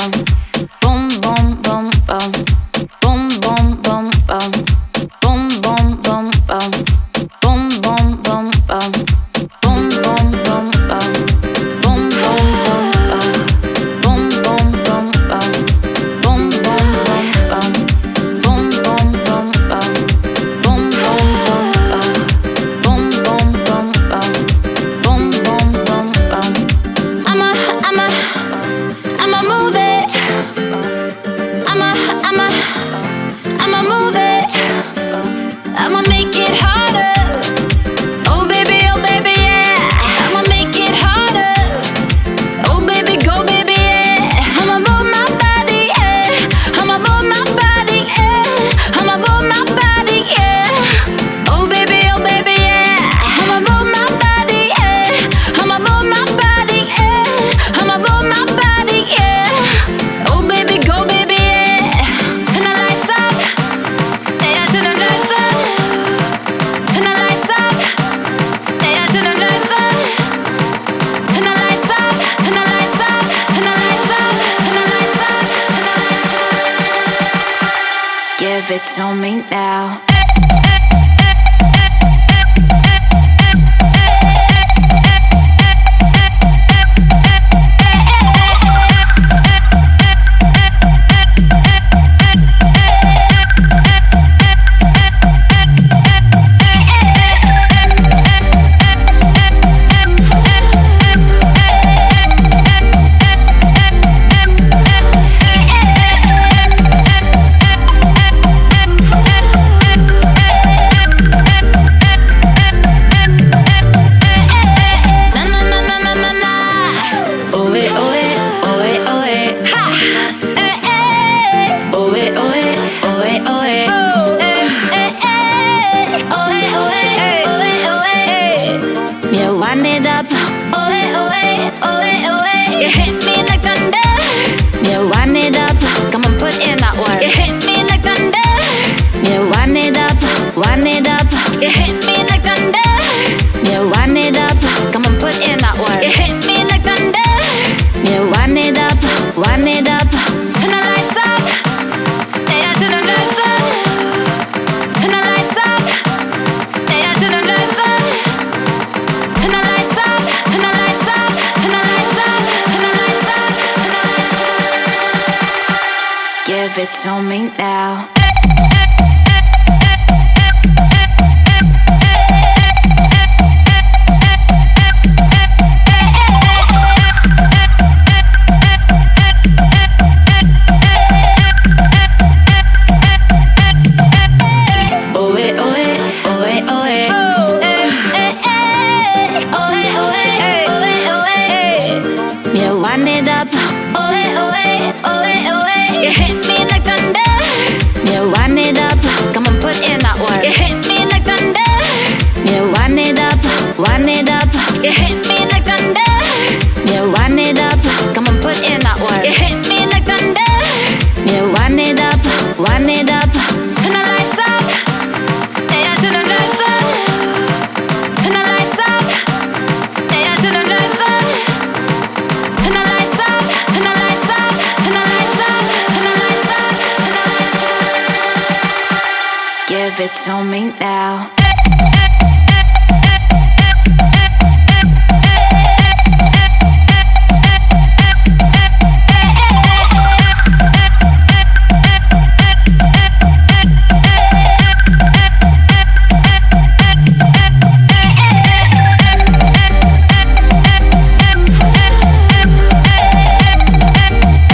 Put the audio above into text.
Boom, boom, boom, boom. Boom, boom, boom, boom. Boom, boom, boom, boom. Boom, boom, boom, boom. Boom, boom, boom, boom. Boom, boom, boom, boom. Boom, boom, boom, boom. Boom, boom, boom, boom. Boom, boom, boom, boom. Boom, boom, boom, boom. Boom, boom, boom, boom. Boom, boom, boom, boom. I'ma move it. I'ma move it. I'ma make it harder. Oh baby, yeah. I'ma make it harder. Oh baby, go baby, yeah. I'ma move my body, yeah. I'ma move my body, yeah. I'ma move my body, yeah. Oh baby, yeah. I'ma move my body, yeah. I'ma move my body, yeah. I'ma move my body, yeah. Oh baby, go baby, yeah. Turn the lights up, yeah. Turn the lights up. Turn the lights up, yeah. Turn the lights up. Turn the lights up. Turn the lights up. Turn the lights up. Turn the lights up. Turn the lights up. Give it to me now. Wind it up, oh yeah. You hit me like thunder. Yeah, wind it up, come on, put in that work. You hit me like thunder. Yeah, wind it up, wind it up. You hit me like thunder. Yeah, wind it up, come on, put in that work. You hit me like thunder. Yeah, wind it up, wind it up. Turn the lights up, yeah, turn the lights up. Turn the lights up, yeah, turn the lights up. Turn the lights up, turn the lights up, turn the lights up, turn the lights up, turn the lights up. Give it to me now. Wind it up, oh yeah. You hit me like thunder. Yeah, wind it up, come on, put in that work. You hit me like thunder. Yeah, wind it up, wind it up. You hit me like thunder. Yeah, wind it up, come on, put in that work. You hit me like thunder. Yeah, wind it up, wind it up. Turn the lights up, yeah, turn the lights up. Turn the lights up, yeah, turn the lights up. Turn the lights up, turn the lights up, turn the lights up, turn the lights up, turn the lights up. Give it to me now.